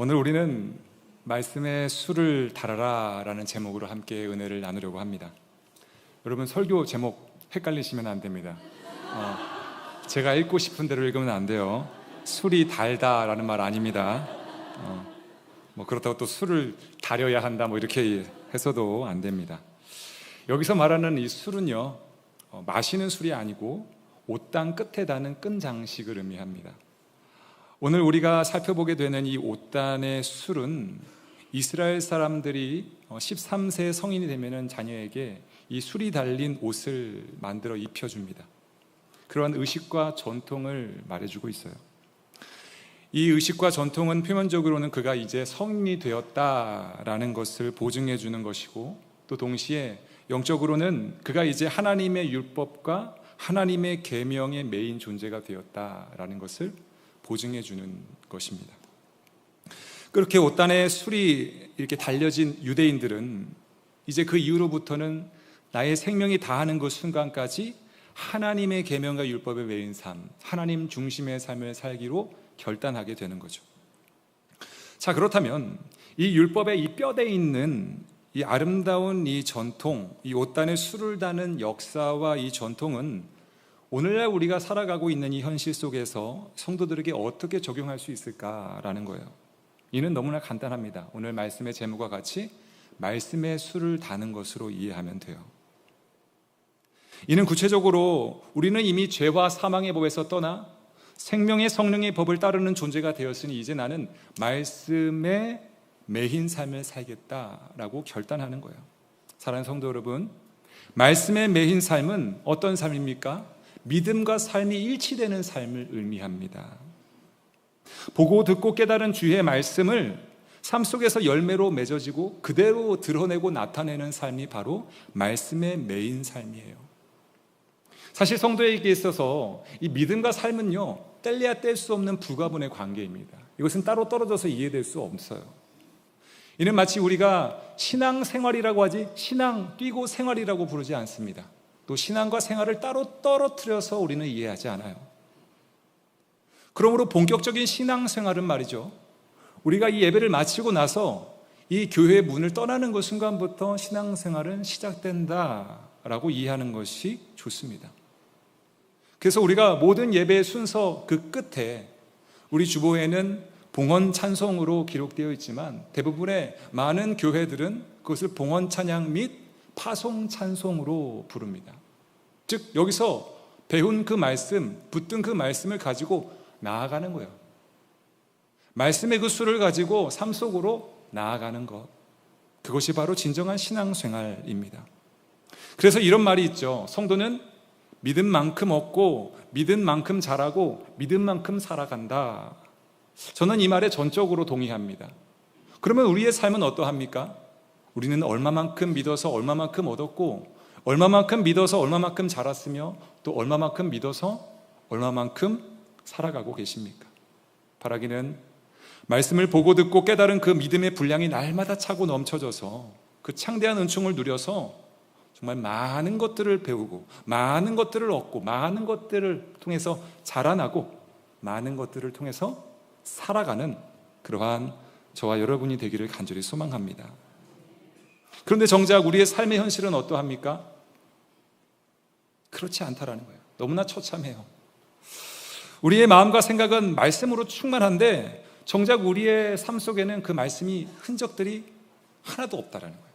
오늘 우리는 말씀의 술을 달아라 라는 제목으로 함께 은혜를 나누려고 합니다. 여러분, 설교 제목 헷갈리시면 안 됩니다. 제가 읽고 싶은 대로 읽으면 안 돼요. 술이 달다 라는 말 아닙니다. 그렇다고 또 술을 달여야 한다 이렇게 해서도 안 됩니다. 여기서 말하는 이 술은요, 마시는 술이 아니고 옷당 끝에 다는 끈 장식을 의미합니다. 오늘 우리가 살펴보게 되는 이 옷단의 술은 이스라엘 사람들이 13세 성인이 되면 자녀에게 이 술이 달린 옷을 만들어 입혀줍니다. 그러한 의식과 전통을 말해주고 있어요. 이 의식과 전통은 표면적으로는 그가 이제 성인이 되었다라는 것을 보증해 주는 것이고, 또 동시에 영적으로는 그가 이제 하나님의 율법과 하나님의 계명의 메인 존재가 되었다라는 것을 보증해 주는 것입니다. 그렇게 옷단에 술이 이렇게 달려진 유대인들은 이제 그 이후로부터는 나의 생명이 다하는 그 순간까지 하나님의 계명과 율법의 메인 삶, 하나님 중심의 삶을 살기로 결단하게 되는 거죠. 자, 그렇다면 이 율법의 이 뼈대 있는 이 아름다운 이 전통, 이 옷단에 술을 다는 역사와 이 전통은 오늘날 우리가 살아가고 있는 이 현실 속에서 성도들에게 어떻게 적용할 수 있을까라는 거예요. 이는 너무나 간단합니다. 오늘 말씀의 제목과 같이 말씀의 술을 다는 것으로 이해하면 돼요. 이는 구체적으로 우리는 이미 죄와 사망의 법에서 떠나 생명의 성령의 법을 따르는 존재가 되었으니 이제 나는 말씀에 매인 삶을 살겠다라고 결단하는 거예요. 사랑하는 성도 여러분, 말씀에 매인 삶은 어떤 삶입니까? 믿음과 삶이 일치되는 삶을 의미합니다. 보고 듣고 깨달은 주의 말씀을 삶 속에서 열매로 맺어지고 그대로 드러내고 나타내는 삶이 바로 말씀의 매인 삶이에요. 사실 성도에게 있어서 이 믿음과 삶은요, 뗄래야 뗄 수 없는 불가분의 관계입니다. 이것은 따로 떨어져서 이해될 수 없어요. 이는 마치 우리가 신앙생활이라고 하지 신앙 뛰고 생활이라고 부르지 않습니다. 또 신앙과 생활을 따로 떨어뜨려서 우리는 이해하지 않아요. 그러므로 본격적인 신앙생활은 말이죠, 우리가 이 예배를 마치고 나서 이 교회의 문을 떠나는 그 순간부터 신앙생활은 시작된다라고 이해하는 것이 좋습니다. 그래서 우리가 모든 예배의 순서 그 끝에 우리 주보에는 봉헌 찬송으로 기록되어 있지만 대부분의 많은 교회들은 그것을 봉헌 찬양 및 파송 찬송으로 부릅니다. 즉 여기서 배운 그 말씀, 붙든 그 말씀을 가지고 나아가는 거예요. 말씀의 그 수를 가지고 삶 속으로 나아가는 것, 그것이 바로 진정한 신앙생활입니다. 그래서 이런 말이 있죠. 성도는 믿은 만큼 얻고 믿은 만큼 잘하고 믿은 만큼 살아간다. 저는 이 말에 전적으로 동의합니다. 그러면 우리의 삶은 어떠합니까? 우리는 얼마만큼 믿어서 얼마만큼 얻었고, 얼마만큼 믿어서 얼마만큼 자랐으며, 또 얼마만큼 믿어서 얼마만큼 살아가고 계십니까? 바라기는 말씀을 보고 듣고 깨달은 그 믿음의 분량이 날마다 차고 넘쳐져서 그 창대한 은총을 누려서 정말 많은 것들을 배우고 많은 것들을 얻고 많은 것들을 통해서 자라나고 많은 것들을 통해서 살아가는 그러한 저와 여러분이 되기를 간절히 소망합니다. 그런데 정작 우리의 삶의 현실은 어떠합니까? 그렇지 않다라는 거예요. 너무나 처참해요. 우리의 마음과 생각은 말씀으로 충만한데 정작 우리의 삶 속에는 그 말씀이 흔적들이 하나도 없다라는 거예요.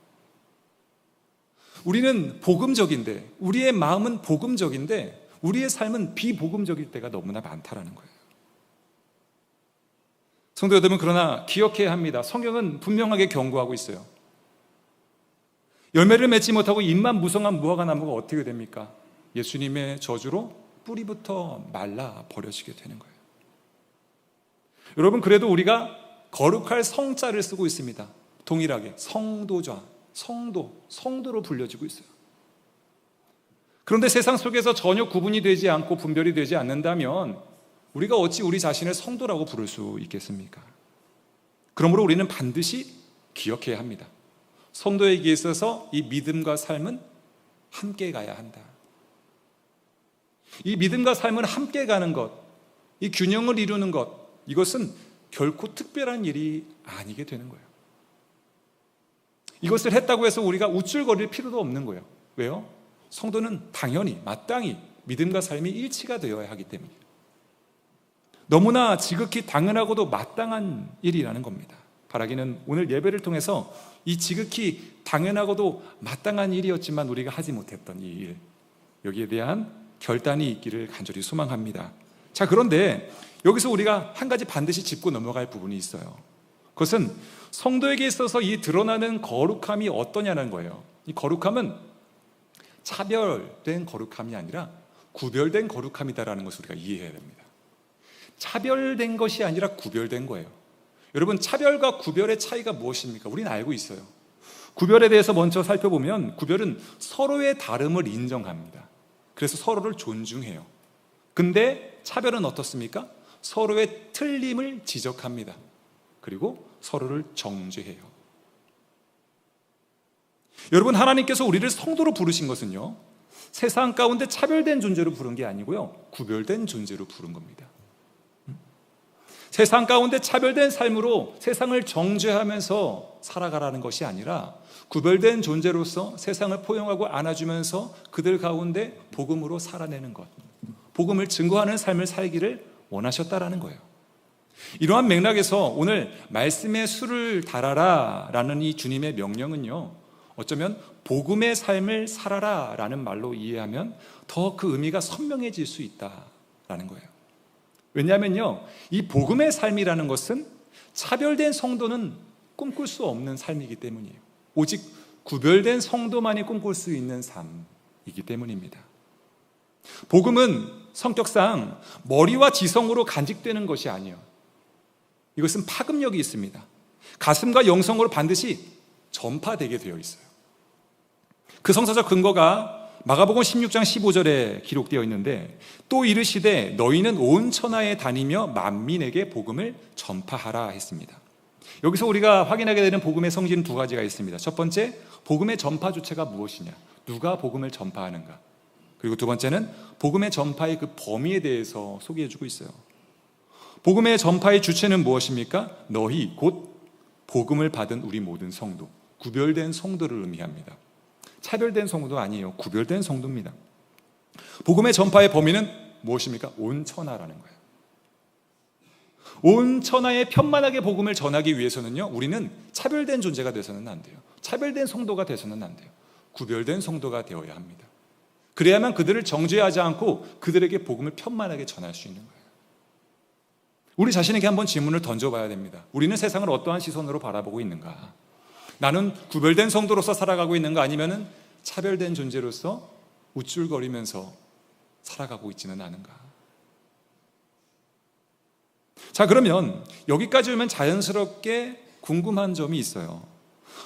우리는 복음적인데, 우리의 마음은 복음적인데 우리의 삶은 비복음적일 때가 너무나 많다라는 거예요. 성도 여러분, 그러나 기억해야 합니다. 성경은 분명하게 경고하고 있어요. 열매를 맺지 못하고 잎만 무성한 무화과 나무가 어떻게 됩니까? 예수님의 저주로 뿌리부터 말라 버려지게 되는 거예요. 여러분, 그래도 우리가 거룩할 성자를 쓰고 있습니다. 동일하게 성도자, 성도로 불려지고 있어요. 그런데 세상 속에서 전혀 구분이 되지 않고 분별이 되지 않는다면 우리가 어찌 우리 자신을 성도라고 부를 수 있겠습니까? 그러므로 우리는 반드시 기억해야 합니다. 성도에게 있어서 이 믿음과 삶은 함께 가야 한다. 이 믿음과 삶은 함께 가는 것, 이 균형을 이루는 것, 이것은 결코 특별한 일이 아니게 되는 거예요. 이것을 했다고 해서 우리가 우쭐거릴 필요도 없는 거예요. 왜요? 성도는 당연히 마땅히 믿음과 삶이 일치가 되어야 하기 때문이에요. 너무나 지극히 당연하고도 마땅한 일이라는 겁니다. 바라기는 오늘 예배를 통해서 이 지극히 당연하고도 마땅한 일이었지만 우리가 하지 못했던 이 일, 여기에 대한 결단이 있기를 간절히 소망합니다. 자, 그런데 여기서 우리가 한 가지 반드시 짚고 넘어갈 부분이 있어요. 그것은 성도에게 있어서 이 드러나는 거룩함이 어떠냐는 거예요. 이 거룩함은 차별된 거룩함이 아니라 구별된 거룩함이다라는 것을 우리가 이해해야 됩니다. 차별된 것이 아니라 구별된 거예요. 여러분, 차별과 구별의 차이가 무엇입니까? 우리는 알고 있어요. 구별에 대해서 먼저 살펴보면 구별은 서로의 다름을 인정합니다. 그래서 서로를 존중해요. 근데 차별은 어떻습니까? 서로의 틀림을 지적합니다. 그리고 서로를 정죄해요. 여러분, 하나님께서 우리를 성도로 부르신 것은요, 세상 가운데 차별된 존재로 부른 게 아니고요, 구별된 존재로 부른 겁니다. 세상 가운데 차별된 삶으로 세상을 정죄하면서 살아가라는 것이 아니라 구별된 존재로서 세상을 포용하고 안아주면서 그들 가운데 복음으로 살아내는 것, 복음을 증거하는 삶을 살기를 원하셨다라는 거예요. 이러한 맥락에서 오늘 말씀의 수를 달아라 라는 이 주님의 명령은요, 어쩌면 복음의 삶을 살아라 라는 말로 이해하면 더 그 의미가 선명해질 수 있다라는 거예요. 왜냐하면요, 이 복음의 삶이라는 것은 차별된 성도는 꿈꿀 수 없는 삶이기 때문이에요. 오직 구별된 성도만이 꿈꿀 수 있는 삶이기 때문입니다. 복음은 성격상 머리와 지성으로 간직되는 것이 아니에요. 이것은 파급력이 있습니다. 가슴과 영성으로 반드시 전파되게 되어 있어요. 그 성서적 근거가 마가복음 16장 15절에 기록되어 있는데, 또 이르시되 너희는 온 천하에 다니며 만민에게 복음을 전파하라 했습니다. 여기서 우리가 확인하게 되는 복음의 성질은 두 가지가 있습니다. 첫 번째, 복음의 전파 주체가 무엇이냐, 누가 복음을 전파하는가. 그리고 두 번째는 복음의 전파의 그 범위에 대해서 소개해주고 있어요. 복음의 전파의 주체는 무엇입니까? 너희 곧 복음을 받은 우리 모든 성도, 구별된 성도를 의미합니다. 차별된 성도도 아니에요. 구별된 성도입니다. 복음의 전파의 범위는 무엇입니까? 온 천하라는 거예요. 온 천하에 편만하게 복음을 전하기 위해서는요, 우리는 차별된 존재가 돼서는 안 돼요. 차별된 성도가 돼서는 안 돼요. 구별된 성도가 되어야 합니다. 그래야만 그들을 정죄하지 않고 그들에게 복음을 편만하게 전할 수 있는 거예요. 우리 자신에게 한번 질문을 던져봐야 됩니다. 우리는 세상을 어떠한 시선으로 바라보고 있는가? 나는 구별된 성도로서 살아가고 있는가, 아니면은 차별된 존재로서 우쭐거리면서 살아가고 있지는 않은가? 자, 그러면 여기까지 오면 자연스럽게 궁금한 점이 있어요.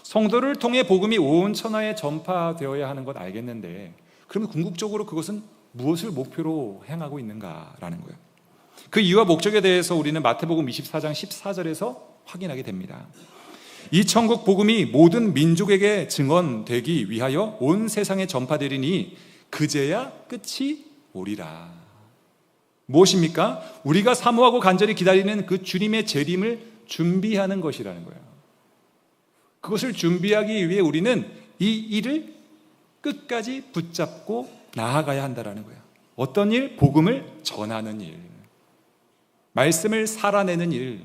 성도를 통해 복음이 온 천하에 전파되어야 하는 것 알겠는데, 그러면 궁극적으로 그것은 무엇을 목표로 행하고 있는가라는 거예요. 그 이유와 목적에 대해서 우리는 마태복음 24장 14절에서 확인하게 됩니다. 이 천국 복음이 모든 민족에게 증언되기 위하여 온 세상에 전파되리니 그제야 끝이 오리라. 무엇입니까? 우리가 사모하고 간절히 기다리는 그 주님의 재림을 준비하는 것이라는 거예요. 그것을 준비하기 위해 우리는 이 일을 끝까지 붙잡고 나아가야 한다는 거예요. 어떤 일? 복음을 전하는 일, 말씀을 살아내는 일.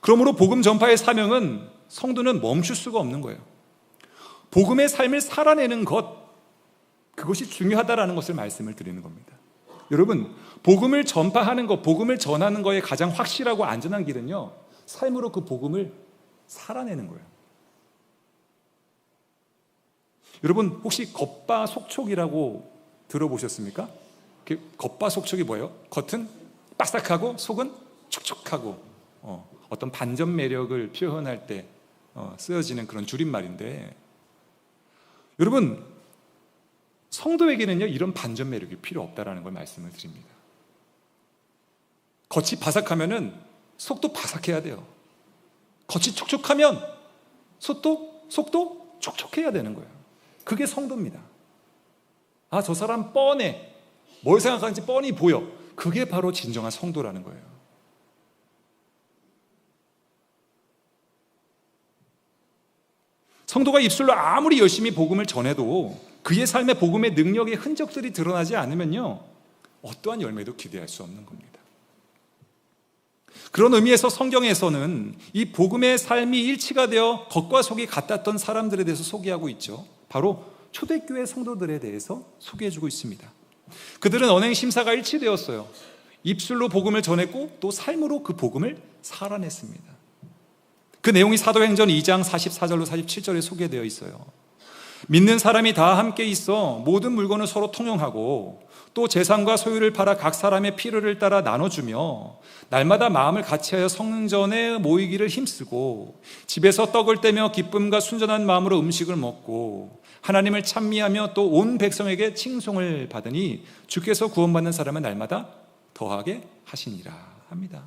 그러므로 복음 전파의 사명은 성도는 멈출 수가 없는 거예요. 복음의 삶을 살아내는 것, 그것이 중요하다라는 것을 말씀을 드리는 겁니다. 여러분, 복음을 전파하는 것, 복음을 전하는 것의 가장 확실하고 안전한 길은요, 삶으로 그 복음을 살아내는 거예요. 여러분, 혹시 겉바속촉이라고 들어보셨습니까? 겉바속촉이 뭐예요? 겉은 바삭하고 속은 촉촉하고, 어떤 반전 매력을 표현할 때 쓰여지는 그런 줄임말인데, 여러분, 성도에게는요, 이런 반전 매력이 필요 없다라는 걸 말씀을 드립니다. 겉이 바삭하면은 속도 바삭해야 돼요. 겉이 촉촉하면 속도 촉촉해야 되는 거예요. 그게 성도입니다. 아, 저 사람 뻔해. 뭘 생각하는지 뻔히 보여. 그게 바로 진정한 성도라는 거예요. 성도가 입술로 아무리 열심히 복음을 전해도 그의 삶에 복음의 능력의 흔적들이 드러나지 않으면요, 어떠한 열매도 기대할 수 없는 겁니다. 그런 의미에서 성경에서는 이 복음의 삶이 일치가 되어 겉과 속이 같았던 사람들에 대해서 소개하고 있죠. 바로 초대교회 성도들에 대해서 소개해주고 있습니다. 그들은 언행 심사가 일치되었어요. 입술로 복음을 전했고 또 삶으로 그 복음을 살아냈습니다. 그 내용이 사도행전 2장 44절로 47절에 소개되어 있어요. 믿는 사람이 다 함께 있어 모든 물건을 서로 통용하고 또 재산과 소유를 팔아 각 사람의 필요를 따라 나눠주며 날마다 마음을 같이하여 성전에 모이기를 힘쓰고 집에서 떡을 떼며 기쁨과 순전한 마음으로 음식을 먹고 하나님을 찬미하며 또 온 백성에게 칭송을 받으니 주께서 구원받는 사람은 날마다 더하게 하시니라 합니다.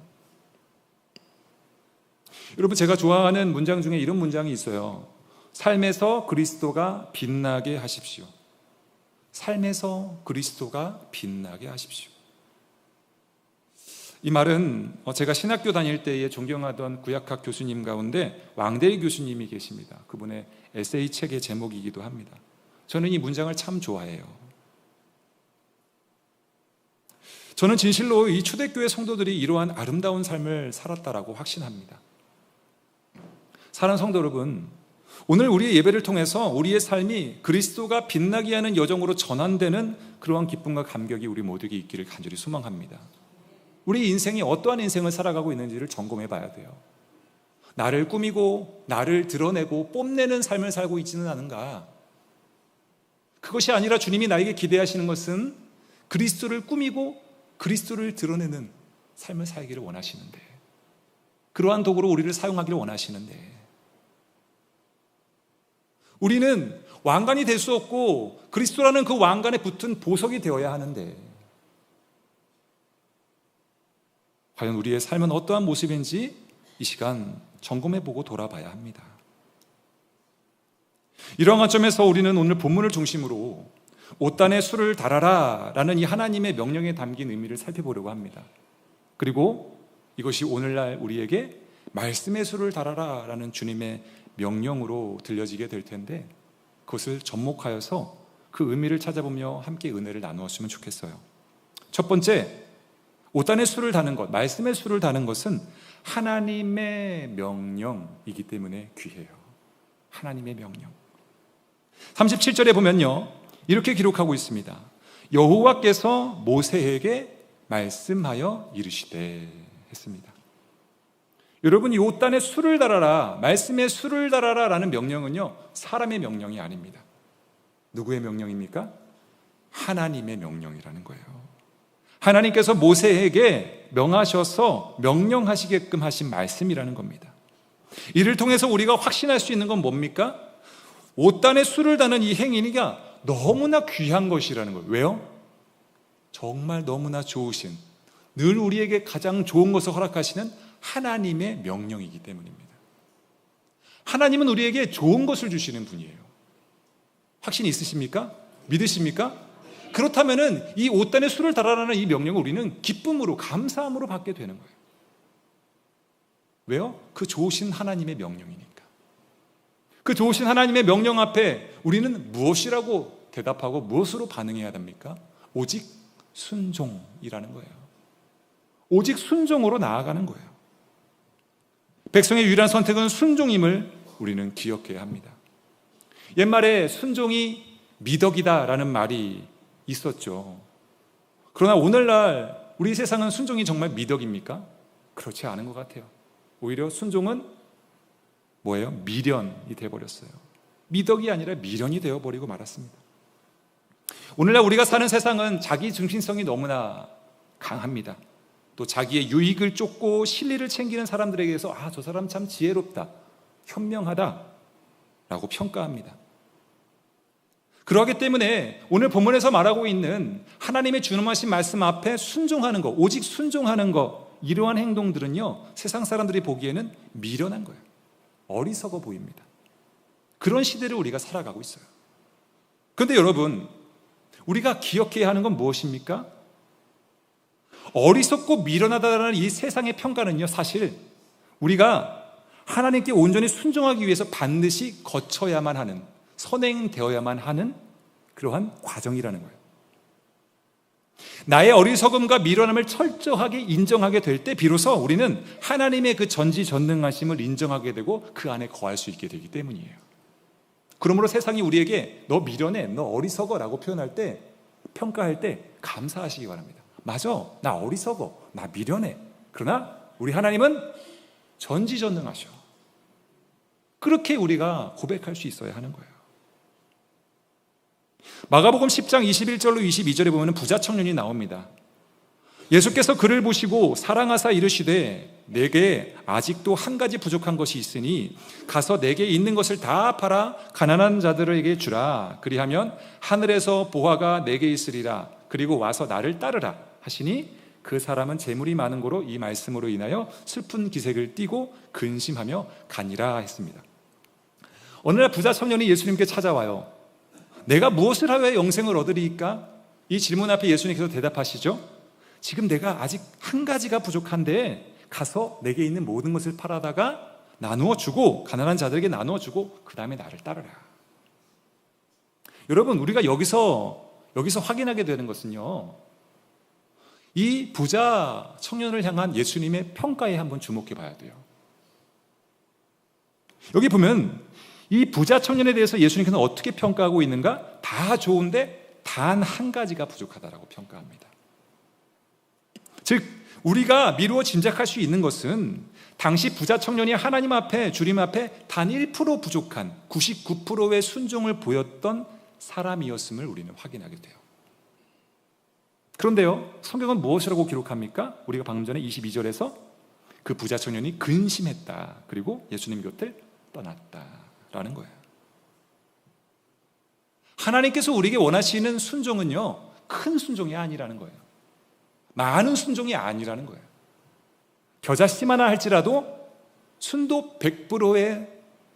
여러분, 제가 좋아하는 문장 중에 이런 문장이 있어요. 삶에서 그리스도가 빛나게 하십시오. 삶에서 그리스도가 빛나게 하십시오. 이 말은 제가 신학교 다닐 때에 존경하던 구약학 교수님 가운데 왕대희 교수님이 계십니다. 그분의 에세이 책의 제목이기도 합니다. 저는 이 문장을 참 좋아해요. 저는 진실로 이 초대교회 성도들이 이러한 아름다운 삶을 살았다라고 확신합니다. 사랑하는 성도 여러분, 오늘 우리의 예배를 통해서 우리의 삶이 그리스도가 빛나게 하는 여정으로 전환되는 그러한 기쁨과 감격이 우리 모두에게 있기를 간절히 소망합니다. 우리 인생이 어떠한 인생을 살아가고 있는지를 점검해 봐야 돼요. 나를 꾸미고 나를 드러내고 뽐내는 삶을 살고 있지는 않은가? 그것이 아니라 주님이 나에게 기대하시는 것은 그리스도를 꾸미고 그리스도를 드러내는 삶을 살기를 원하시는데, 그러한 도구로 우리를 사용하기를 원하시는데, 우리는 왕관이 될 수 없고 그리스도라는 그 왕관에 붙은 보석이 되어야 하는데, 과연 우리의 삶은 어떠한 모습인지 이 시간 점검해보고 돌아봐야 합니다. 이러한 관점에서 우리는 오늘 본문을 중심으로 옷단에 술을 달아라 라는 이 하나님의 명령에 담긴 의미를 살펴보려고 합니다. 그리고 이것이 오늘날 우리에게 말씀의 술을 달아라 라는 주님의 명령으로 들려지게 될 텐데, 그것을 접목하여서 그 의미를 찾아보며 함께 은혜를 나누었으면 좋겠어요. 첫 번째, 옷단에 술을 다는 것, 말씀의 술을 다는 것은 하나님의 명령이기 때문에 귀해요. 하나님의 명령. 37절에 보면요, 이렇게 기록하고 있습니다. 여호와께서 모세에게 말씀하여 이르시되 했습니다. 여러분, 이 옷단에 술을 달아라, 말씀에 술을 달아라 라는 명령은요, 사람의 명령이 아닙니다. 누구의 명령입니까? 하나님의 명령이라는 거예요. 하나님께서 모세에게 명하셔서 명령하시게끔 하신 말씀이라는 겁니다. 이를 통해서 우리가 확신할 수 있는 건 뭡니까? 옷단에 술을 다는 이 행위가 너무나 귀한 것이라는 거예요. 왜요? 정말 너무나 좋으신, 늘 우리에게 가장 좋은 것을 허락하시는 하나님의 명령이기 때문입니다. 하나님은 우리에게 좋은 것을 주시는 분이에요. 확신이 있으십니까? 믿으십니까? 그렇다면 이 옷단에 술을 달아라는 이 명령을 우리는 기쁨으로, 감사함으로 받게 되는 거예요. 왜요? 그 좋으신 하나님의 명령이니까. 그 좋으신 하나님의 명령 앞에 우리는 무엇이라고 대답하고 무엇으로 반응해야 됩니까? 오직 순종이라는 거예요. 오직 순종으로 나아가는 거예요. 백성의 유일한 선택은 순종임을 우리는 기억해야 합니다. 옛말에 순종이 미덕이다라는 말이 있었죠. 그러나 오늘날 우리 세상은 순종이 정말 미덕입니까? 그렇지 않은 것 같아요. 오히려 순종은 뭐예요? 미련이 되어버렸어요. 미덕이 아니라 미련이 되어버리고 말았습니다. 오늘날 우리가 사는 세상은 자기 중심성이 너무나 강합니다. 또 자기의 유익을 쫓고 실리를 챙기는 사람들에게서 저 사람 참 지혜롭다, 현명하다 라고 평가합니다. 그러기 때문에 오늘 본문에서 말하고 있는 하나님의 준엄하신 말씀 앞에 순종하는 것, 오직 순종하는 것, 이러한 행동들은요, 세상 사람들이 보기에는 미련한 거예요. 어리석어 보입니다. 그런 시대를 우리가 살아가고 있어요. 그런데 여러분, 우리가 기억해야 하는 건 무엇입니까? 어리석고 미련하다는 이 세상의 평가는요, 사실 우리가 하나님께 온전히 순종하기 위해서 반드시 거쳐야만 하는, 선행되어야만 하는 그러한 과정이라는 거예요. 나의 어리석음과 미련함을 철저하게 인정하게 될 때 비로소 우리는 하나님의 그 전지전능하심을 인정하게 되고 그 안에 거할 수 있게 되기 때문이에요. 그러므로 세상이 우리에게 너 미련해, 너 어리석어 라고 표현할 때, 평가할 때 감사하시기 바랍니다. 맞아, 나 어리석어, 나 미련해. 그러나 우리 하나님은 전지전능하셔. 그렇게 우리가 고백할 수 있어야 하는 거예요. 마가복음 10장 21절로 22절에 보면 부자 청년이 나옵니다. 예수께서 그를 보시고 사랑하사 이르시되 내게 아직도 한 가지 부족한 것이 있으니 가서 내게 있는 것을 다 팔아 가난한 자들에게 주라. 그리하면 하늘에서 보화가 내게 있으리라. 그리고 와서 나를 따르라 하시니 그 사람은 재물이 많은 고로 이 말씀으로 인하여 슬픈 기색을 띠고 근심하며 가니라 했습니다. 어느 날 부자 청년이 예수님께 찾아와요. 내가 무엇을 하여 영생을 얻으리이까? 이 질문 앞에 예수님께서 대답하시죠. 지금 내가 아직 한 가지가 부족한데 가서 내게 있는 모든 것을 팔아다가 나누어 주고 가난한 자들에게 나누어 주고 그 다음에 나를 따르라. 여러분, 우리가 여기서 확인하게 되는 것은요, 이 부자 청년을 향한 예수님의 평가에 한번 주목해 봐야 돼요. 여기 보면 이 부자 청년에 대해서 예수님께서는 어떻게 평가하고 있는가? 다 좋은데 단 한 가지가 부족하다라고 평가합니다. 즉, 우리가 미루어 짐작할 수 있는 것은 당시 부자 청년이 하나님 앞에, 주님 앞에 단 1% 부족한 99%의 순종을 보였던 사람이었음을 우리는 확인하게 돼요. 그런데요, 성경은 무엇이라고 기록합니까? 우리가 방금 전에 22절에서 그 부자 청년이 근심했다. 그리고 예수님 곁을 떠났다. 라는 거예요. 하나님께서 우리에게 원하시는 순종은요, 큰 순종이 아니라는 거예요. 많은 순종이 아니라는 거예요. 겨자씨만 하나 할지라도 순도 100%의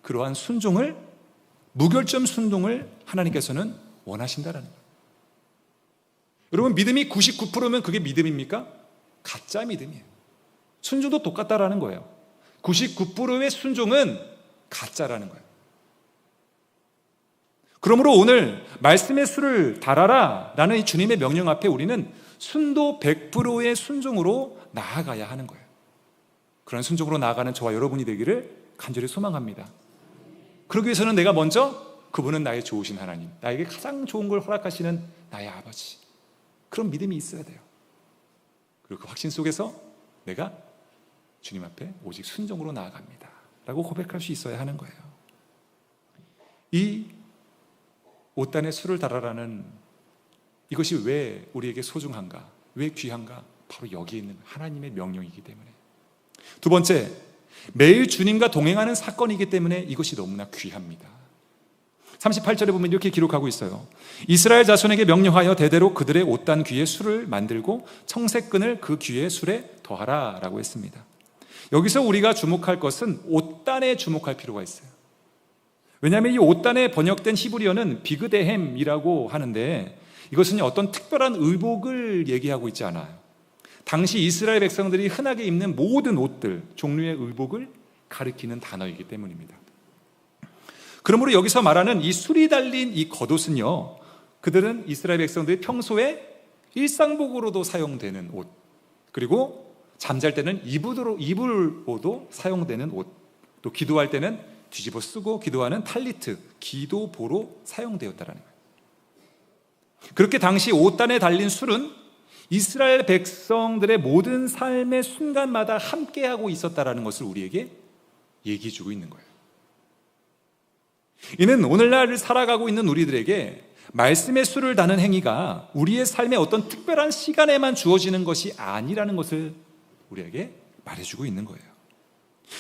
그러한 순종을, 무결점 순종을 하나님께서는 원하신다라는 거예요. 여러분, 믿음이 99%면 그게 믿음입니까? 가짜 믿음이에요. 순종도 똑같다라는 거예요. 99%의 순종은 가짜라는 거예요. 그러므로 오늘 말씀의 수를 달아라 라는 이 주님의 명령 앞에 우리는 순도 100%의 순종으로 나아가야 하는 거예요. 그런 순종으로 나아가는 저와 여러분이 되기를 간절히 소망합니다. 그러기 위해서는 내가 먼저 그분은 나의 좋으신 하나님, 나에게 가장 좋은 걸 허락하시는 나의 아버지, 그런 믿음이 있어야 돼요. 그리고 그 확신 속에서 내가 주님 앞에 오직 순종으로 나아갑니다 라고 고백할 수 있어야 하는 거예요. 이 옷단에 수를 달아라는 이것이 왜 우리에게 소중한가, 왜 귀한가? 바로 여기에 있는 하나님의 명령이기 때문에. 두 번째, 매일 주님과 동행하는 사건이기 때문에 이것이 너무나 귀합니다. 38절에 보면 이렇게 기록하고 있어요. 이스라엘 자손에게 명령하여 대대로 그들의 옷단 귀에 술을 만들고 청색끈을 그 귀에 술에 더하라 라고 했습니다. 여기서 우리가 주목할 것은 옷단에 주목할 필요가 있어요. 왜냐하면 이 옷단에 번역된 히브리어는 비그데햄이라고 하는데 이것은 어떤 특별한 의복을 얘기하고 있지 않아요. 당시 이스라엘 백성들이 흔하게 입는 모든 옷들, 종류의 의복을 가리키는 단어이기 때문입니다. 그러므로 여기서 말하는 이 술이 달린 이 겉옷은요, 그들은 이스라엘 백성들이 평소에 일상복으로도 사용되는 옷, 그리고 잠잘 때는 이불로도 사용되는 옷, 또 기도할 때는 뒤집어 쓰고 기도하는 탈리트, 기도보로 사용되었다라는 거예요. 그렇게 당시 옷단에 달린 술은 이스라엘 백성들의 모든 삶의 순간마다 함께하고 있었다라는 것을 우리에게 얘기해 주고 있는 거예요. 이는 오늘날 살아가고 있는 우리들에게 말씀의 술을 다는 행위가 우리의 삶의 어떤 특별한 시간에만 주어지는 것이 아니라는 것을 우리에게 말해주고 있는 거예요.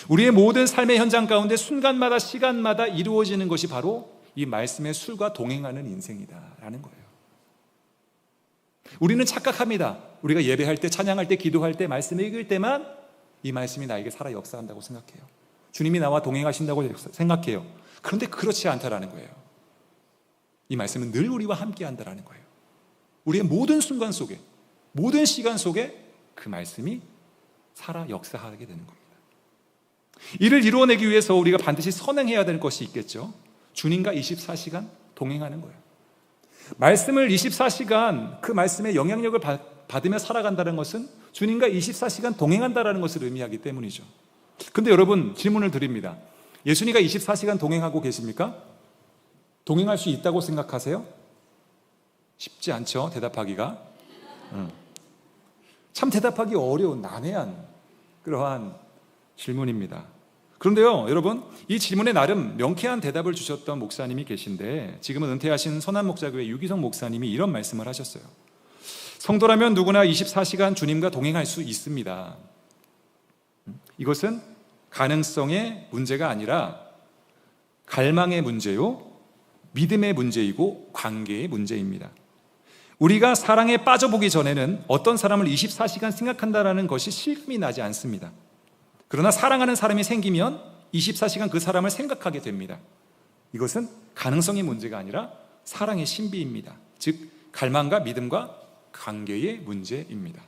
우리의 모든 삶의 현장 가운데 순간마다 시간마다 이루어지는 것이 바로 이 말씀의 술과 동행하는 인생이다라는 거예요. 우리는 착각합니다. 우리가 예배할 때, 찬양할 때, 기도할 때, 말씀을 읽을 때만 이 말씀이 나에게 살아 역사한다고 생각해요. 주님이 나와 동행하신다고 생각해요. 그런데 그렇지 않다라는 거예요. 이 말씀은 늘 우리와 함께 한다라는 거예요. 우리의 모든 순간 속에, 모든 시간 속에 그 말씀이 살아 역사하게 되는 겁니다. 이를 이루어내기 위해서 우리가 반드시 선행해야 될 것이 있겠죠. 주님과 24시간 동행하는 거예요. 말씀을 24시간 그 말씀의 영향력을 받으며 살아간다는 것은 주님과 24시간 동행한다는 것을 의미하기 때문이죠. 근데 여러분, 질문을 드립니다. 예수님과 24시간 동행하고 계십니까? 동행할 수 있다고 생각하세요? 쉽지 않죠, 대답하기가. 참 대답하기 어려운, 난해한 그러한 질문입니다. 그런데요, 여러분, 이 질문에 나름 명쾌한 대답을 주셨던 목사님이 계신데, 지금은 은퇴하신 선한목자교회 유기성 목사님이 이런 말씀을 하셨어요. 성도라면 누구나 24시간 주님과 동행할 수 있습니다. 이것은 가능성의 문제가 아니라 갈망의 문제요, 믿음의 문제이고 관계의 문제입니다. 우리가 사랑에 빠져보기 전에는 어떤 사람을 24시간 생각한다는 것이 실감이 나지 않습니다. 그러나 사랑하는 사람이 생기면 24시간 그 사람을 생각하게 됩니다. 이것은 가능성의 문제가 아니라 사랑의 신비입니다. 즉 갈망과 믿음과 관계의 문제입니다.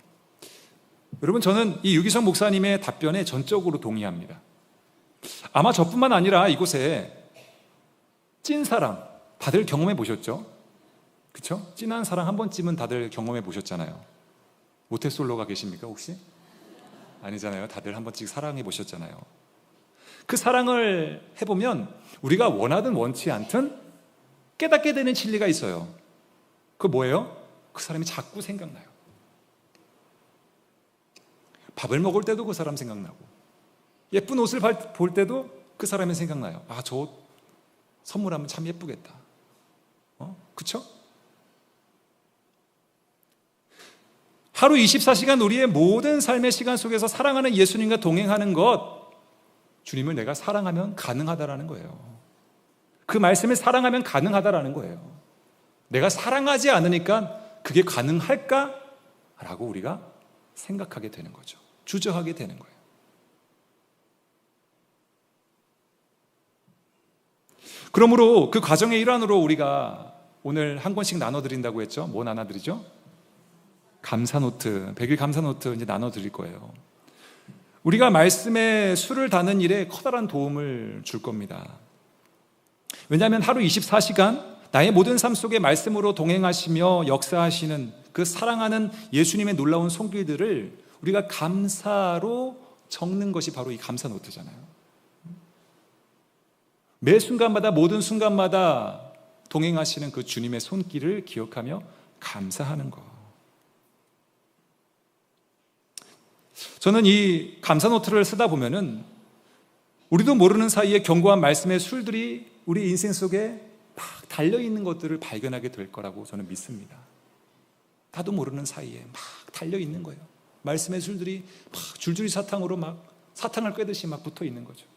여러분, 저는 이 유기성 목사님의 답변에 전적으로 동의합니다. 아마 저뿐만 아니라 이곳에 찐사랑 다들 경험해 보셨죠? 그렇죠? 찐한 사랑 한 번쯤은 다들 경험해 보셨잖아요. 모태솔로가 계십니까 혹시? 아니잖아요. 다들 한 번씩 사랑해 보셨잖아요. 그 사랑을 해보면 우리가 원하든 원치 않든 깨닫게 되는 진리가 있어요. 그거 뭐예요? 그 사람이 자꾸 생각나요. 밥을 먹을 때도 그 사람 생각나고, 예쁜 옷을 볼 때도 그 사람이 생각나요. 아, 저 옷 선물하면 참 예쁘겠다. 그쵸? 하루 24시간 우리의 모든 삶의 시간 속에서 사랑하는 예수님과 동행하는 것, 주님을 내가 사랑하면 가능하다라는 거예요. 그 말씀을 사랑하면 가능하다라는 거예요. 내가 사랑하지 않으니까 그게 가능할까? 라고 우리가 생각하게 되는 거죠. 주저하게 되는 거예요. 그러므로 그 과정의 일환으로 우리가 오늘 한 권씩 나눠드린다고 했죠. 뭐 나눠드리죠? 감사노트, 100일 감사노트 이제 나눠드릴 거예요. 우리가 말씀에 수를 다는 일에 커다란 도움을 줄 겁니다. 왜냐하면 하루 24시간 나의 모든 삶 속에 말씀으로 동행하시며 역사하시는 그 사랑하는 예수님의 놀라운 손길들을 우리가 감사로 적는 것이 바로 이 감사노트잖아요. 매 순간마다, 모든 순간마다 동행하시는 그 주님의 손길을 기억하며 감사하는 것. 저는 이 감사노트를 쓰다 보면은 우리도 모르는 사이에 견고한 말씀의 술들이 우리 인생 속에 막 달려있는 것들을 발견하게 될 거라고 저는 믿습니다. 나도 모르는 사이에 막 달려있는 거예요. 말씀의 술들이 막 줄줄이 사탕으로 막 사탕을 꿰듯이 막 붙어 있는 거죠.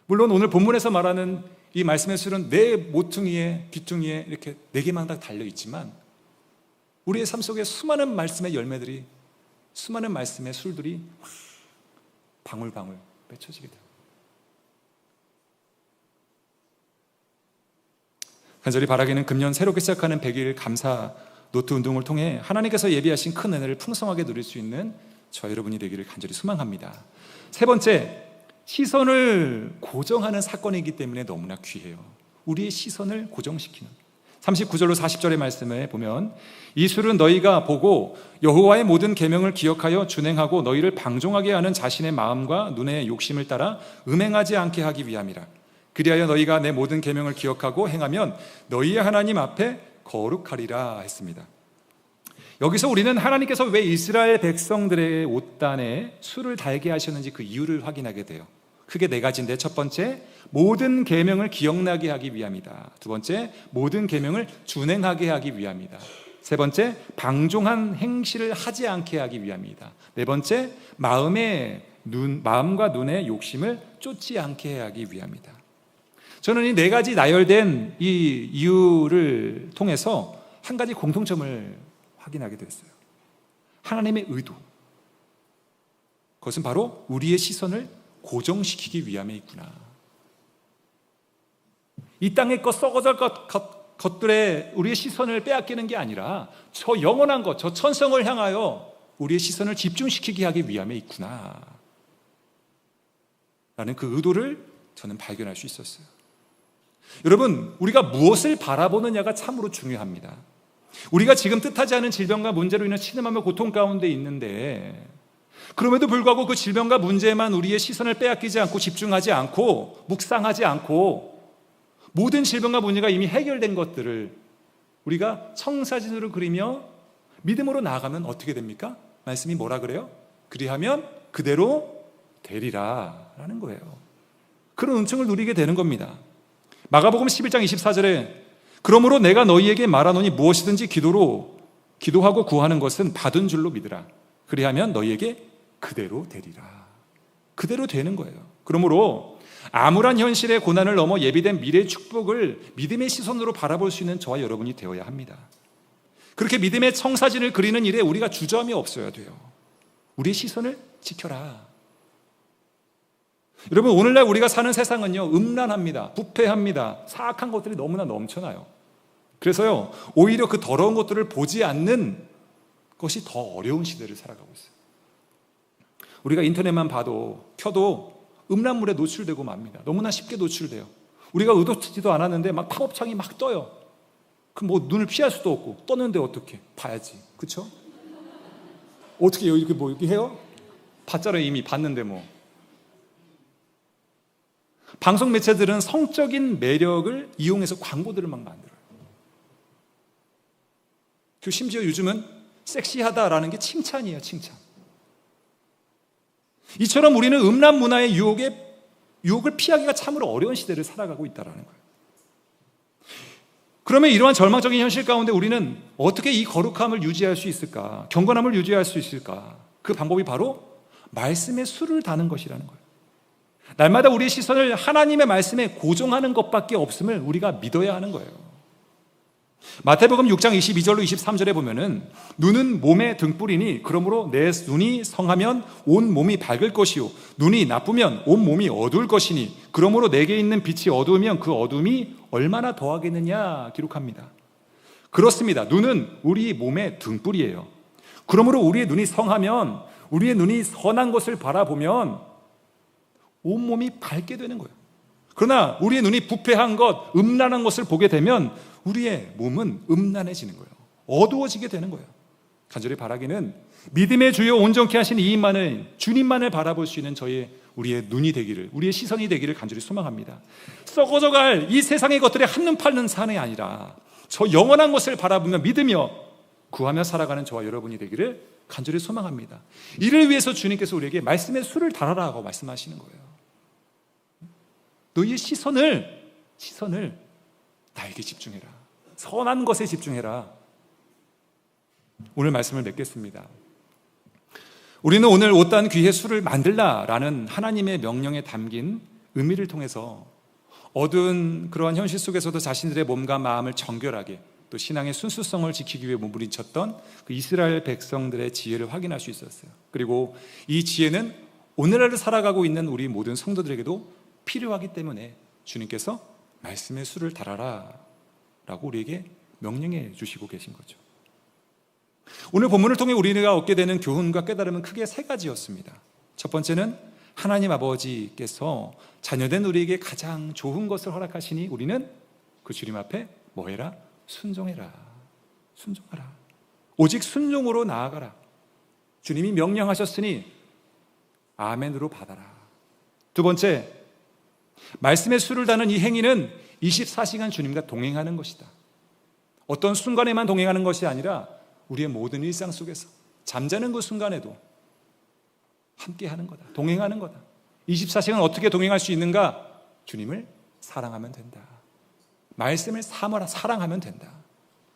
물론 오늘 본문에서 말하는 이 말씀의 술은 내 모퉁이에, 귀퉁이에 이렇게 4개만 다 달려있지만 우리의 삶 속에 수많은 말씀의 열매들이, 수많은 말씀의 술들이 방울방울 맺혀지게 돼요. 간절히 바라기는 금년 새롭게 시작하는 100일 감사 노트 운동을 통해 하나님께서 예비하신 큰 은혜를 풍성하게 누릴 수 있는 저 여러분이 되기를 간절히 소망합니다. 세 번째, 시선을 고정하는 사건이기 때문에 너무나 귀해요. 우리의 시선을 고정시키는 39절로 40절의 말씀에 보면 이 술은 너희가 보고 여호와의 모든 계명을 기억하여 준행하고 너희를 방종하게 하는 자신의 마음과 눈의 욕심을 따라 음행하지 않게 하기 위함이라. 그리하여 너희가 내 모든 계명을 기억하고 행하면 너희의 하나님 앞에 거룩하리라 했습니다. 여기서 우리는 하나님께서 왜 이스라엘 백성들의 옷단에 술을 달게 하셨는지 그 이유를 확인하게 돼요. 크게 4가지인데, 첫 번째, 모든 계명을 기억나게 하기 위함이다. 두 번째, 모든 계명을 준행하게 하기 위함이다. 세 번째, 방종한 행실을 하지 않게 하기 위함이다. 네 번째, 마음과 눈의 욕심을 쫓지 않게 하기 위함이다. 저는 이 4가지 나열된 이 이유를 통해서 한 가지 공통점을 확인하게 됐어요. 하나님의 의도. 그것은 바로 우리의 시선을 고정시키기 위함에 있구나. 이 땅의 것, 썩어질 것들에 우리의 시선을 빼앗기는 게 아니라 저 영원한 것, 저 천성을 향하여 우리의 시선을 집중시키게 하기 위함에 있구나. 그 의도를 저는 발견할 수 있었어요. 여러분, 우리가 무엇을 바라보느냐가 참으로 중요합니다. 우리가 지금 뜻하지 않은 질병과 문제로 인해 신음하며 고통 가운데 있는데, 그럼에도 불구하고 그 질병과 문제에만 우리의 시선을 빼앗기지 않고 집중하지 않고 묵상하지 않고 모든 질병과 문제가 이미 해결된 것들을 우리가 청사진으로 그리며 믿음으로 나아가면 어떻게 됩니까? 말씀이 뭐라 그래요? 그리하면 그대로 되리라 라는 거예요. 그런 은총을 누리게 되는 겁니다. 마가복음 11장 24절에 그러므로 내가 너희에게 말하노니 무엇이든지 기도하고 구하는 것은 받은 줄로 믿으라. 그리하면 너희에게 그대로 되리라. 그대로 되는 거예요. 그러므로 암울한 현실의 고난을 넘어 예비된 미래의 축복을 믿음의 시선으로 바라볼 수 있는 저와 여러분이 되어야 합니다. 그렇게 믿음의 청사진을 그리는 일에 우리가 주저함이 없어야 돼요. 우리의 시선을 지켜라. 여러분, 오늘날 우리가 사는 세상은요, 음란합니다. 부패합니다. 사악한 것들이 너무나 넘쳐나요. 그래서요, 오히려 그 더러운 것들을 보지 않는 것이 더 어려운 시대를 살아가고 있어요. 우리가 인터넷만 켜도 음란물에 노출되고 맙니다. 너무나 쉽게 노출돼요. 우리가 의도치지도 않았는데 막 팝업창이 막 떠요. 그럼 뭐 눈을 피할 수도 없고, 떴는데 어떻게? 봐야지. 그쵸? 어떻게 해요? 이렇게 해요? 봤잖아요. 이미 봤는데 뭐. 방송 매체들은 성적인 매력을 이용해서 광고들을 막 만들어요. 그리고 심지어 요즘은 섹시하다라는 게 칭찬이에요, 칭찬. 이처럼 우리는 음란 문화의 유혹을 피하기가 참으로 어려운 시대를 살아가고 있다는 거예요. 그러면 이러한 절망적인 현실 가운데 우리는 어떻게 이 거룩함을 유지할 수 있을까? 경건함을 유지할 수 있을까? 그 방법이 바로 말씀의 수를 다는 것이라는 거예요. 날마다 우리의 시선을 하나님의 말씀에 고정하는 것밖에 없음을 우리가 믿어야 하는 거예요. 마태복음 6장 22절로 23절에 보면은 눈은 몸의 등불이니 그러므로 내 눈이 성하면 온 몸이 밝을 것이요 눈이 나쁘면 온 몸이 어두울 것이니 그러므로 내게 있는 빛이 어두우면 그 어둠이 얼마나 더하겠느냐 기록합니다. 그렇습니다. 눈은 우리 몸의 등불이에요. 그러므로 우리의 눈이 성하면, 우리의 눈이 선한 것을 바라보면 온몸이 밝게 되는 거예요. 그러나 우리의 눈이 부패한 것, 음란한 것을 보게 되면 우리의 몸은 음란해지는 거예요. 어두워지게 되는 거예요. 간절히 바라기는 믿음의 주요 온전케 하신 이인만을, 주님만을 바라볼 수 있는 우리의 눈이 되기를, 우리의 시선이 되기를 간절히 소망합니다. 썩어져갈 이 세상의 것들에 한눈 팔는 삶이 아니라 저 영원한 것을 바라보며 믿으며 구하며 살아가는 저와 여러분이 되기를 간절히 소망합니다. 이를 위해서 주님께서 우리에게 말씀의 수를 달아라고 말씀하시는 거예요. 너희의 시선을 나에게 집중해라. 선한 것에 집중해라. 오늘 말씀을 맺겠습니다. 우리는 오늘 옷단 귀의 수를 만들라라는 하나님의 명령에 담긴 의미를 통해서 어두운 그러한 현실 속에서도 자신들의 몸과 마음을 정결하게 또 신앙의 순수성을 지키기 위해 몸부림쳤던 그 이스라엘 백성들의 지혜를 확인할 수 있었어요. 그리고 이 지혜는 오늘날을 살아가고 있는 우리 모든 성도들에게도 필요하기 때문에 주님께서 말씀의 수를 달아라 라고 우리에게 명령해 주시고 계신 거죠. 오늘 본문을 통해 우리가 얻게 되는 교훈과 깨달음은 크게 세 가지였습니다. 첫 번째는 하나님 아버지께서 자녀된 우리에게 가장 좋은 것을 허락하시니 우리는 그 주님 앞에 뭐 해라? 순종해라. 순종하라. 오직 순종으로 나아가라. 주님이 명령하셨으니 아멘으로 받아라. 두 번째, 말씀의 수를 다는 이 행위는 24시간 주님과 동행하는 것이다. 어떤 순간에만 동행하는 것이 아니라 우리의 모든 일상 속에서 잠자는 그 순간에도 함께 하는 거다. 동행하는 거다. 24시간 어떻게 동행할 수 있는가? 주님을 사랑하면 된다. 말씀을 사랑하면 된다.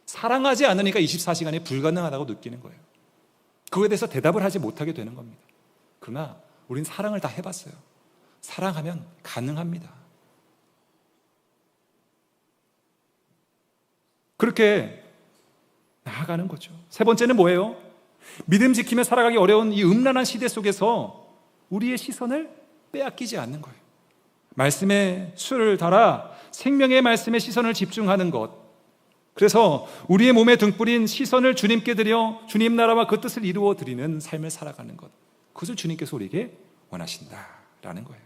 사랑하지 않으니까 24시간이 불가능하다고 느끼는 거예요. 그거에 대해서 대답을 하지 못하게 되는 겁니다. 그러나 우린 사랑을 다 해봤어요. 사랑하면 가능합니다. 그렇게 나아가는 거죠. 세 번째는 뭐예요? 믿음 지키며 살아가기 어려운 이 음란한 시대 속에서 우리의 시선을 빼앗기지 않는 거예요. 말씀의 수를 달아 생명의 말씀에 시선을 집중하는 것. 그래서 우리의 몸의 등불인 시선을 주님께 드려 주님 나라와 그 뜻을 이루어 드리는 삶을 살아가는 것. 그것을 주님께서 우리에게 원하신다라는 거예요.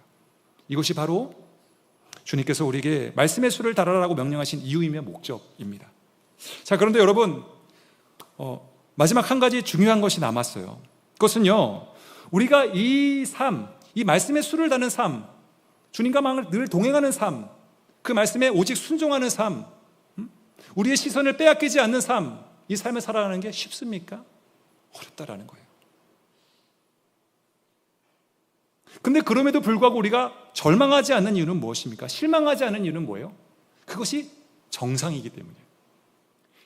이것이 바로 주님께서 우리에게 말씀의 수를 달아라라고 명령하신 이유이며 목적입니다. 자, 그런데 여러분, 마지막 한 가지 중요한 것이 남았어요. 그것은요, 우리가 이 삶, 이 말씀의 수를 다는 삶, 주님과 늘 동행하는 삶, 그 말씀에 오직 순종하는 삶, 우리의 시선을 빼앗기지 않는 삶, 이 삶을 살아가는 게 쉽습니까? 어렵다라는 거예요. 근데 그럼에도 불구하고 우리가 절망하지 않는 이유는 무엇입니까? 실망하지 않는 이유는 뭐예요? 그것이 정상이기 때문이에요.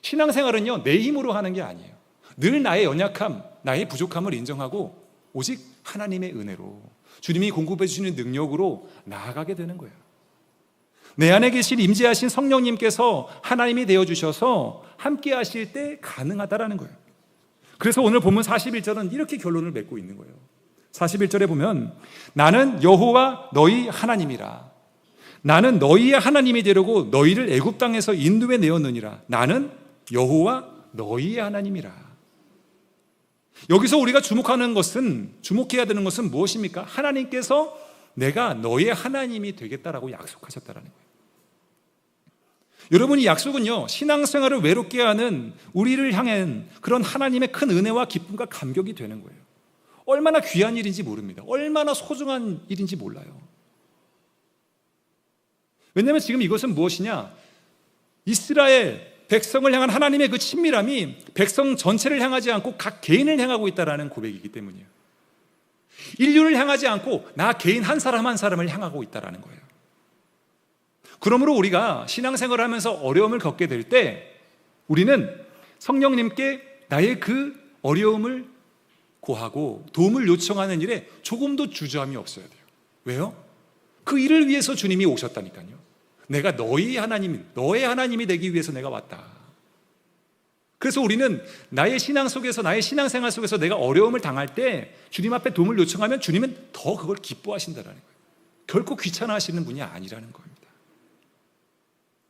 신앙생활은요, 내 힘으로 하는 게 아니에요. 늘 나의 연약함, 나의 부족함을 인정하고 오직 하나님의 은혜로, 주님이 공급해 주시는 능력으로 나아가게 되는 거예요. 내 안에 계신 임재하신 성령님께서 하나님이 되어주셔서 함께 하실 때 가능하다라는 거예요. 그래서 오늘 본문 41절은 이렇게 결론을 맺고 있는 거예요. 41절에 보면 나는 여호와 너희 하나님이라. 나는 너희의 하나님이 되려고 너희를 애굽 땅에서 인도해 내었느니라. 나는 여호와 너희의 하나님이라. 여기서 우리가 주목해야 되는 것은 무엇입니까? 하나님께서 내가 너희의 하나님이 되겠다라고 약속하셨다라는 거예요. 여러분, 이 약속은요, 신앙생활을 외롭게 하는 우리를 향한 그런 하나님의 큰 은혜와 기쁨과 감격이 되는 거예요. 얼마나 귀한 일인지 모릅니다. 얼마나 소중한 일인지 몰라요. 왜냐하면 지금 이것은 무엇이냐? 이스라엘 백성을 향한 하나님의 그 친밀함이 백성 전체를 향하지 않고 각 개인을 향하고 있다는 고백이기 때문이에요. 인류를 향하지 않고 나 개인 한 사람 한 사람을 향하고 있다는 거예요. 그러므로 우리가 신앙생활을 하면서 어려움을 겪게 될 때 우리는 성령님께 나의 그 어려움을 고하고 도움을 요청하는 일에 조금도 주저함이 없어야 돼요. 왜요? 그 일을 위해서 주님이 오셨다니까요. 내가 너의 하나님이 되기 위해서 내가 왔다. 그래서 우리는 나의 신앙 속에서, 나의 신앙생활 속에서 내가 어려움을 당할 때 주님 앞에 도움을 요청하면 주님은 더 그걸 기뻐하신다는 거예요. 결코 귀찮아하시는 분이 아니라는 겁니다.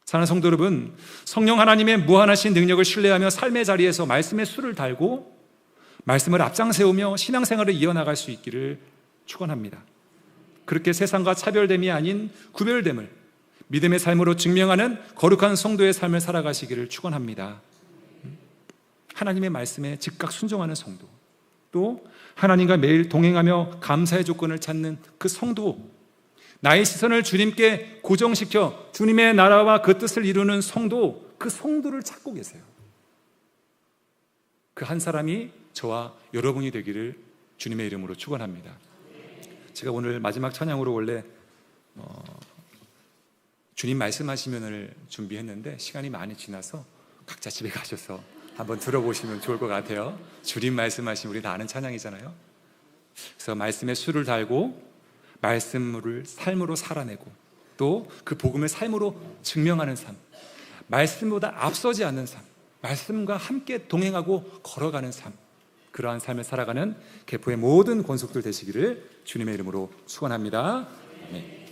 사랑하는 성도 여러분, 성령 하나님의 무한하신 능력을 신뢰하며 삶의 자리에서 말씀의 수를 달고 말씀을 앞장세우며 신앙생활을 이어나갈 수 있기를 축원합니다. 그렇게 세상과 차별됨이 아닌 구별됨을 믿음의 삶으로 증명하는 거룩한 성도의 삶을 살아가시기를 축원합니다. 하나님의 말씀에 즉각 순종하는 성도, 또 하나님과 매일 동행하며 감사의 조건을 찾는 그 성도, 나의 시선을 주님께 고정시켜 주님의 나라와 그 뜻을 이루는 성도, 그 성도를 찾고 계세요. 그 한 사람이 저와 여러분이 되기를 주님의 이름으로 축원합니다. 제가 오늘 마지막 찬양으로 원래 주님 말씀하시면을 준비했는데 시간이 많이 지나서 각자 집에 가셔서 한번 들어보시면 좋을 것 같아요. 주님 말씀하시면 우리 다 아는 찬양이잖아요. 그래서 말씀에 수를 달고 말씀을 삶으로 살아내고 또 그 복음을 삶으로 증명하는 삶, 말씀보다 앞서지 않는 삶, 말씀과 함께 동행하고 걸어가는 삶, 그러한 삶을 살아가는 개포의 모든 권속들 되시기를 주님의 이름으로 축원합니다. 아멘.